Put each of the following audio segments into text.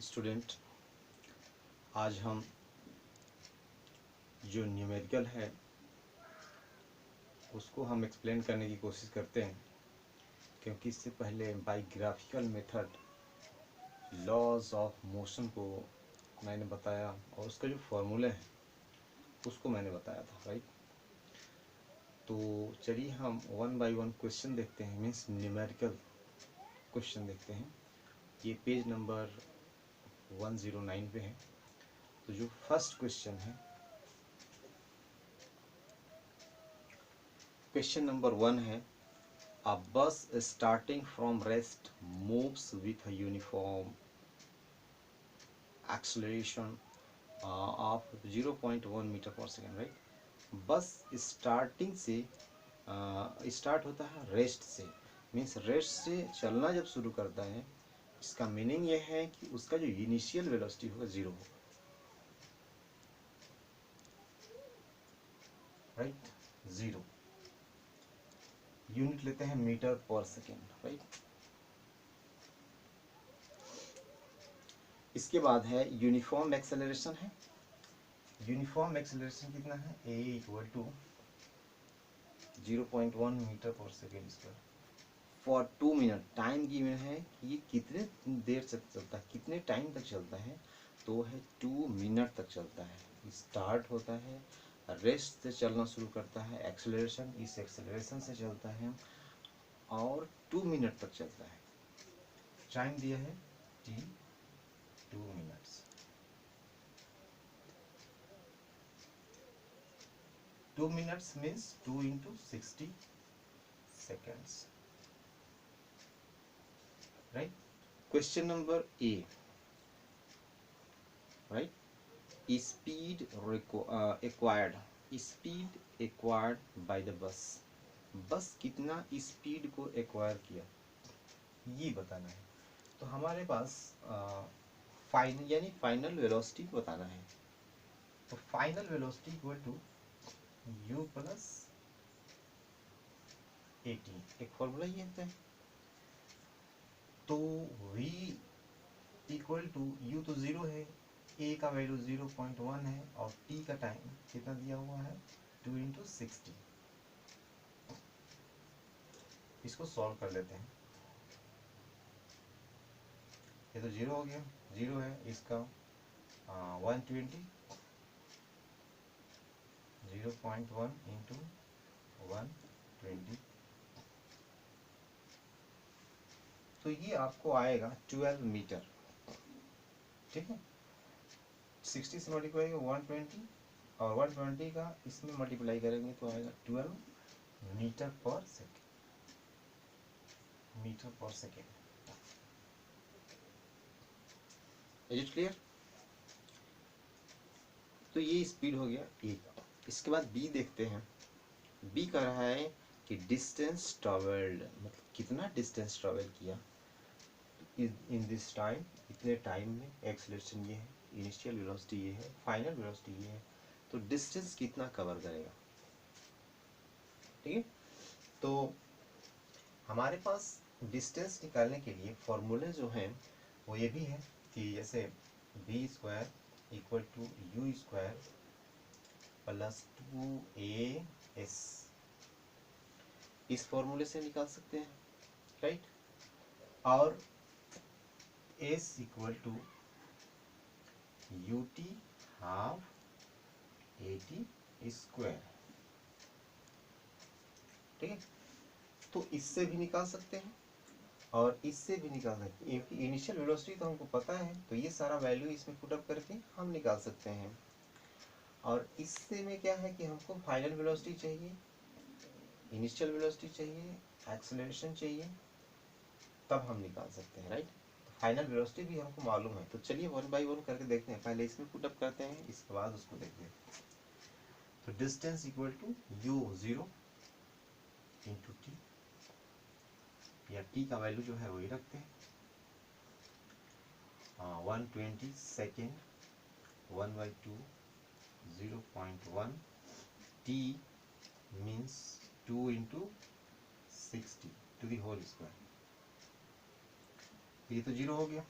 Student, आज हम जो न्यूमेरिकल है उसको हम एक्सप्लेन करने की कोशिश करते हैं, क्योंकि इससे पहले by graphical method laws of motion को मैंने बताया और उसका जो फॉर्मूले हैं उसको मैंने बताया था, राइट। तो चलिए हम वन बाय वन क्वेश्चन देखते हैं, मीन्स न्यूमेरिकल क्वेश्चन देखते हैं। ये पेज नंबर 109 पे है। तो जो फर्स्ट क्वेश्चन है, क्वेश्चन नंबर 1 है, a bus starting from rest moves with a uniform acceleration of 0.1 metre पर सेकेंड, राइट। बस स्टार्टिंग से स्टार्ट होता है रेस्ट से, मीन्स रेस्ट से चलना जब शुरू करता है, इसका मीनिंग ये है कि उसका जो इनिशियल वेलोसिटी होगा जीरो होगा, राइट। जीरो यूनिट लेते हैं मीटर पर सेकेंड, राइट। इसके बाद है यूनिफॉर्म एक्सेलरेशन है। यूनिफॉर्म एक्सेलरेशन कितना है, ए इक्वल टू 0.1 मीटर पर second square for 2 minute. Time given है कि ये कितने देर तक चलता है, कितने टाइम तक चलता है, तो है 2 मिनट तक चलता है। स्टार्ट होता है रेस्ट से, चलना शुरू करता है, एक्सेलरेशन इस एक्सेलरेशन से चलता है और 2 मिनट तक चलता है। टाइम दिया है T 2 minutes. 2 minutes means 2 into 60 seconds, right? Question number A, right? Speed acquired, speed acquired by the bus, बस कितना स्पीड को एक्वायर किया ये बताना है। तो हमारे पास फाइनल वेलोसिटी बताना है। तो final velocity equal to u plus 18, एक फॉर्मूला ये होता है। तो v इक्वल टू u तो जीरो है, a का वैल्यू 0.1 है और t का टाइम कितना दिया हुआ है 2 इंटू 60। इसको सॉल्व कर लेते हैं। ये तो जीरो हो गया, जीरो है, इसका 120 0.1 इंटू 120, तो ये आपको आएगा 12 मीटर, ठीक है। 60 से मल्टीप्लाई करेंगे 120 और 120 का इसमें मल्टीप्लाई करेंगे तो आएगा 12 मीटर पर सेकेंड, मीटर पर सेकेंड। Is it clear? तो ये स्पीड हो गया ए का। इसके बाद बी देखते हैं। बी कह रहा है कि डिस्टेंस ट्रेवल्ड, मतलब कितना डिस्टेंस ट्रेवल किया इन दिस टाइम, इतने टाइम में। एक्सेलरेशन ये है, इनिशियल वेलोसिटी ये है, फाइनल वेलोसिटी ये है, तो डिस्टेंस कितना कवर करेगा, ठीक है। तो हमारे पास डिस्टेंस निकालने के लिए फॉर्मूले जो हैं वो ये भी है कि जैसे v square equal to u square plus 2as, इस फॉर्मूले से निकाल सकते हैं, राइट। और s equal to ut half 80 square, ठीक है। तो इससे भी निकाल सकते हैं और इससे भी निकाल सकते हैं। इनिशियल वेलोसिटी तो हमको पता है, तो ये सारा वैल्यू इसमें पुट अप करके हम निकाल सकते हैं। और इससे में क्या है कि हमको फाइनल वेलोसिटी चाहिए, इनिशियल वेलोसिटी चाहिए, एक्सेलरेशन चाहिए, तब हम निकाल सकते हैं, राइट। तो फाइनल वेलोसिटी भी हमको मालूम है। तो चलिए वन बाय वन करके देखते हैं। पहले इसमें पुट अप करते हैं, इसके बाद उसको देखते हैं। तो distance equal to u 0 into t, या टी का वैल्यू जो है वही रखते हैं, 120 second 1/2 0.1, t means 2 into 60 to the whole square. ये तो जीरो हो गया।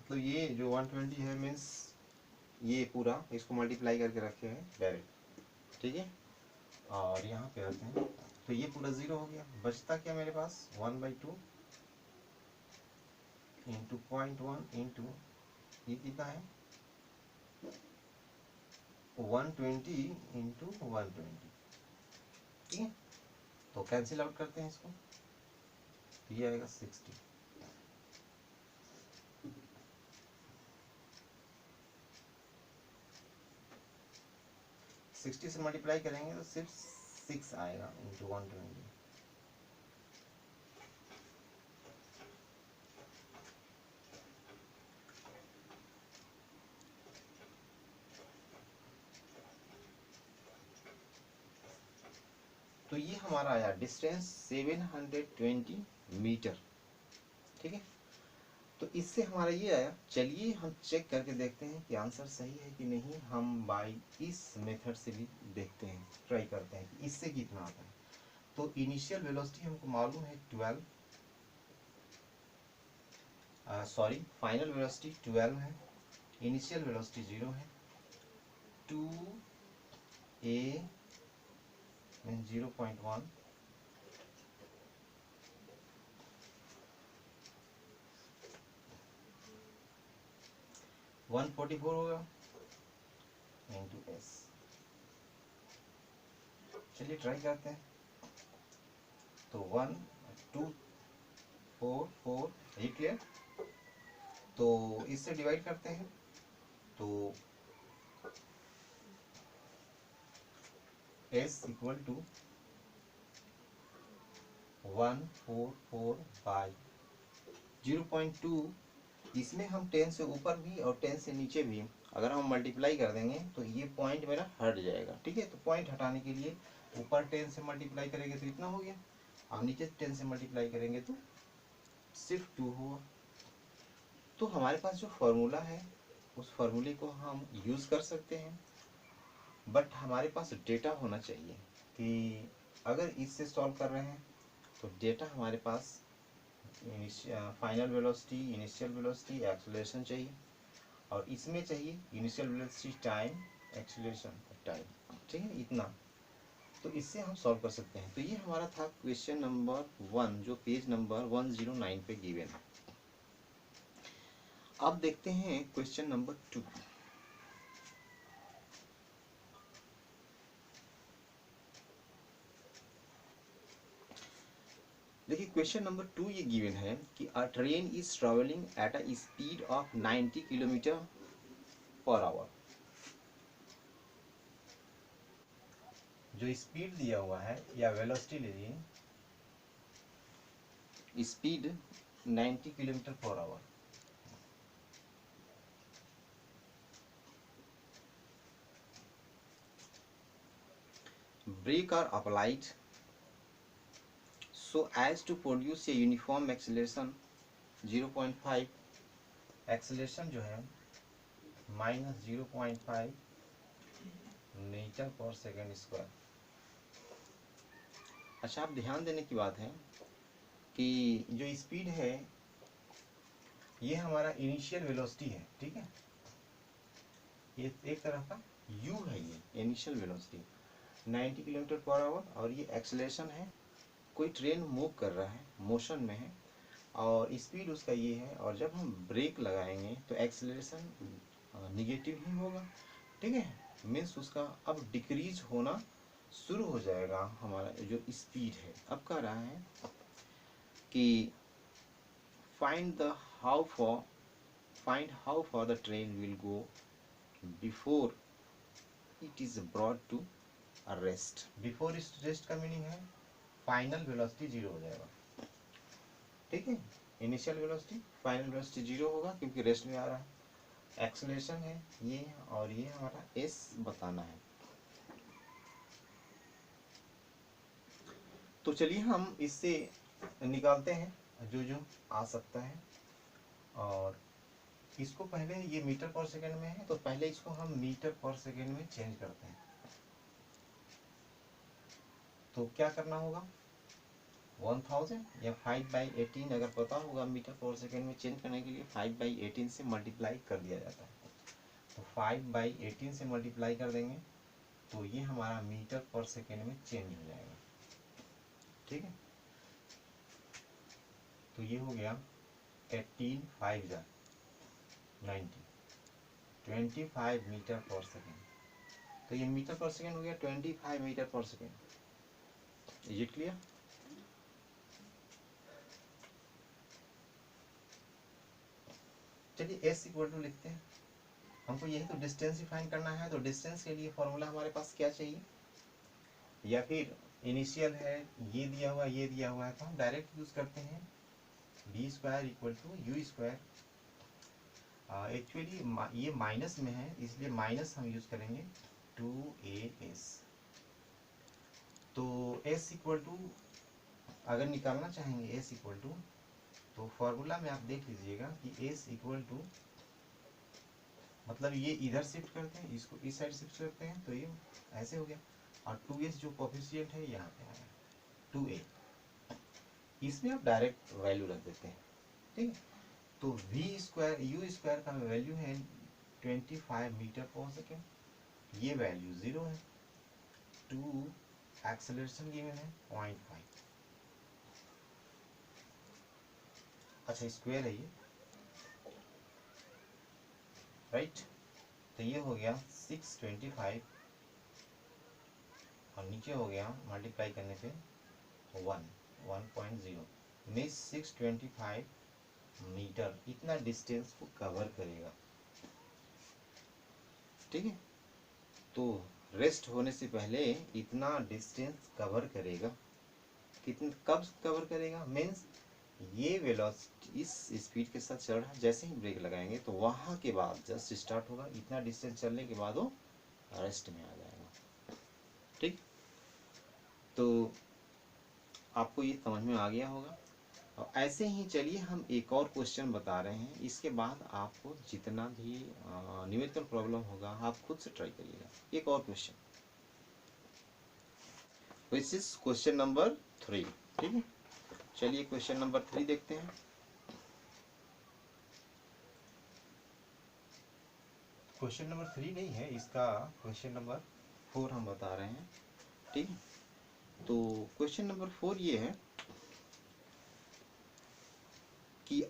मतलब ये जो 120 है मीन्स ये पूरा इसको मल्टीप्लाई करके रखे हैं डायरेक्ट, ठीक है। और यहाँ पे आते हैं तो ये पूरा 0 हो गया, बचता क्या मेरे पास 1/2 इंटू 0.1 इंटू ये कितना है 120 इंटू 120, ठीक है। तो कैंसिल आउट करते हैं इसको, तो ये आएगा 60। सिक्सटी से मल्टीप्लाई करेंगे तो सिर्फ 6 आएगा इंटू 120। तो ये हमारा आया डिस्टेंस 720 मीटर, ठीक है। तो इससे हमारा ये आया। चलिए हम चेक करके देखते हैं कि आंसर सही है कि नहीं। हम बाय इस मेथड से भी देखते हैं, ट्राई करते हैं कि इससे कितना आता है। तो इनिशियल वेलोसिटी हमको मालूम है 12, फाइनल वेलोसिटी 12 है, इनिशियल वेलोसिटी 0 है, 2a मीन 0.1 144 होगा इंटू एस। चलिए ट्राई करते हैं। तो 1 2 4 4 ये क्लियर। तो इससे डिवाइड करते हैं तो s इक्वल टू 144/0.2। इसमें हम 10 से ऊपर भी और 10 से नीचे भी अगर हम मल्टीप्लाई कर देंगे तो ये पॉइंट मेरा हट जाएगा, ठीक है। तो पॉइंट हटाने के लिए ऊपर 10 से मल्टीप्लाई करेंगे तो इतना हो गया, और नीचे 10 से मल्टीप्लाई करेंगे तो सिर्फ 2 होगा। तो हमारे पास जो फॉर्मूला है उस फॉर्मूले को हम यूज़ कर सकते हैं, बट हमारे पास डेटा होना चाहिए कि अगर इससे सॉल्व कर रहे हैं तो डेटा हमारे पास final velocity, initial velocity, acceleration चाहिए, और इसमें चाहिए initial velocity time, acceleration time, ठीक है। इतना तो इससे हम सॉल्व कर सकते हैं। तो ये हमारा था क्वेश्चन नंबर 1 जो पेज नंबर 109 पे गिवन है। अब देखते हैं क्वेश्चन नंबर 2। देखिए क्वेश्चन नंबर 2 ये गिवन है कि a train is travelling at a speed of 90 kilometre per hour. जो स्पीड दिया हुआ है या वेलोसिटी लीजिए, speed 90 kilometre per hour. Brake are applied so as to produce a uniform acceleration 0.5, acceleration जो है -0.5 मीटर पर सेकेंड स्क्वायर। अच्छा, आप ध्यान देने की बात है कि जो स्पीड है ये हमारा इनिशियल वेलोसिटी है, ठीक है। ये एक तरह का u है, ये initial velocity 90 kilometre per our, और ये एक्सेलरेशन है। कोई ट्रेन मूव कर रहा है, मोशन में है, और स्पीड उसका ये है, और जब हम ब्रेक लगाएंगे तो एक्सेलरेशन निगेटिव ही होगा, ठीक है। मीन्स उसका अब डिक्रीज होना शुरू हो जाएगा हमारा जो स्पीड है। अब कह रहा है कि find how far the train will go before it is brought to rest. Before इस रेस्ट का मीनिंग है फाइनल वेलोसिटी 0 हो जाएगा, ठीक है। इनिशियल वेलोसिटी, फाइनल वेलोसिटी 0 होगा क्योंकि रेस्ट में आ रहा है। एक्सेलरेशन है ये, और ये हमारा एस बताना है। तो चलिए हम इससे निकालते हैं जो जो आ सकता है, और इसको पहले ये मीटर पर सेकंड में है तो पहले इसको हम मीटर पर सेकंड में चेंज करते हैं। तो क्या करना होगा, 1000 या 5/18 अगर पता होगा मीटर पर सेकेंड में चेंज करने के लिए 5/18 से मल्टीप्लाई कर दिया जाता है। तो 5/18 से मल्टीप्लाई कर देंगे तो ये हमारा मीटर पर सेकेंड में चेंज हो जाएगा। ठीक है, तो ये हो गया 18 5 जा 90 25 मीटर पर सेकेंड। तो ये मीटर पर सेकेंड हो गया 25 मीटर पर सेकेंड। Is it clear? चलिए एस इक्वल टू लिखते हैं। हमको यही तो डिस्टेंस ही फाइंड करना है, तो डिस्टेंस के लिए फॉर्मूला हमारे पास क्या चाहिए, या फिर इनिशियल है ये दिया हुआ है, तो हम डायरेक्ट यूज करते हैं v square equal to u square. Actually ये माइनस में है इसलिए माइनस हम यूज करेंगे 2as। तो s इक्वल टू अगर निकालना चाहेंगे s इक्वल टू, तो फॉर्मूला में आप देख लीजिएगा कि s इक्वल टू मतलब ये इधर शिफ्ट करते हैं, इसको इस साइड शिफ्ट करते हैं तो ये ऐसे हो गया, और 2s जो कोफिशिएंट है यहाँ पे आया 2a, इसमें आप डायरेक्ट वैल्यू रख देते हैं। ठीक है, तो v स्क्वायर यू स्क्वायर का वैल्यू है 25 मीटर पर सेकेंड, ये वैल्यू 0 है। 2 एक्सेलरेशन गिवन है 0.5, अच्छा स्क्वायर है ये, राइट। तो ये हो गया 625 और नीचे हो गया मल्टीप्लाई करने पे 1.0 में 625 मीटर इतना डिस्टेंस को कवर करेगा। ठीक है, तो रेस्ट होने से पहले इतना डिस्टेंस कवर करेगा। कितने कब कवर करेगा मीन्स ये वेलोसिटी इस स्पीड के साथ चल रहा है, जैसे ही ब्रेक लगाएंगे तो वहाँ के बाद जस्ट स्टार्ट होगा, इतना डिस्टेंस चलने के बाद वो रेस्ट में आ जाएगा। ठीक, तो आपको ये समझ में आ गया होगा। और ऐसे ही चलिए हम एक और क्वेश्चन बता रहे हैं, इसके बाद आपको जितना भी न्यूमेरिकल प्रॉब्लम होगा आप खुद से ट्राई करिएगा। एक और question, which is question number 3। ठीक है, चलिए क्वेश्चन नंबर 3 देखते हैं। क्वेश्चन नंबर 3 नहीं है, इसका क्वेश्चन नंबर 4 हम बता रहे हैं। ठीक है, तो क्वेश्चन नंबर 4 ये है कि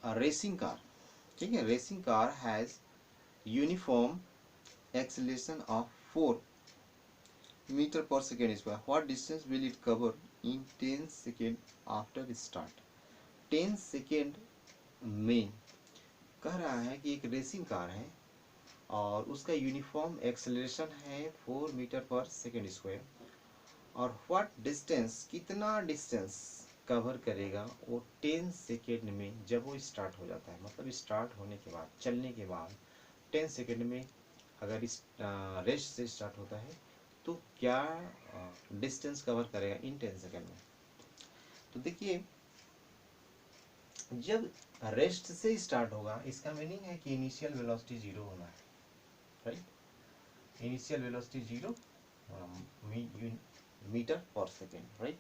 रेसिंग कार, ठीक है, racing car has uniform acceleration of 4 metre पर second square, what distance will it cover in 10 second after start. 10 second में कह रहा है कि एक रेसिंग कार है और उसका यूनिफॉर्म एक्सेलरेशन है 4 मीटर पर सेकेंड स्क्वायर, और व्हाट डिस्टेंस कितना डिस्टेंस कवर करेगा वो 10 सेकेंड में जब वो स्टार्ट हो जाता है, मतलब स्टार्ट होने के बाद चलने के बाद 10 सेकेंड में अगर इस रेस्ट से स्टार्ट होता है तो क्या डिस्टेंस कवर करेगा इन 10 सेकेंड में। तो देखिए जब रेस्ट से स्टार्ट होगा इसका मीनिंग है कि इनिशियल वेलोसिटी 0 होना है, राइट। इनिशियल वेलोसिटी 0 मीटर पर सेकेंड, राइट।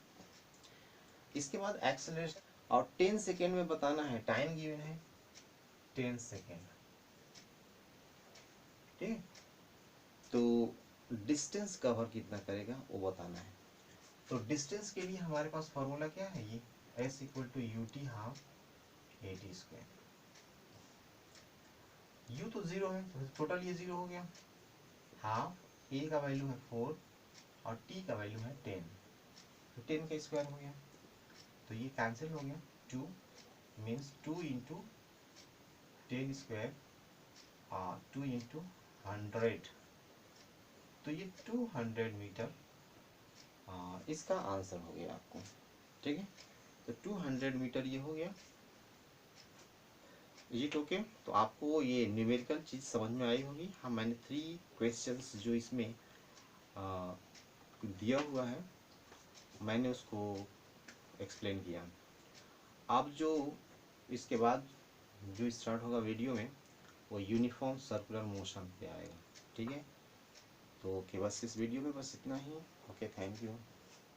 इसके बाद एक्सेलरेशन, और 10 सेकेंड में बताना है, टाइम गिवन है 10 सेकेंड। ठीक है, तो डिस्टेंस कवर कितना करेगा वो बताना है। तो डिस्टेंस के लिए हमारे पास फॉर्मूला क्या है, ये s equal to u t half a t square. u तो 0 है तो टोटल ये 0 हो गया, हाफ a का वैल्यू है 4 और t का वैल्यू है 10, तो 10 का स्क्वायर हो गया, तो ये कैंसिल हो गया। 2 मीन्स 2 इंटू 10 स्क्वायर 2 इंटू 100, तो ये 200 मीटर इसका आंसर हो गया आपको। ठीक है, तो 200 मीटर ये हो गया। इट ओके, तो आपको ये न्यूमेरिकल चीज़ समझ में आई होगी। हाँ, मैंने 3 क्वेश्चंस जो इसमें दिया हुआ है मैंने उसको एक्सप्लेन किया। अब जो इसके बाद जो स्टार्ट होगा वीडियो में वो यूनिफॉर्म सर्कुलर मोशन पे आएगा। ठीक है, तो ओके, बस इस वीडियो में बस इतना ही। Okay, thank you.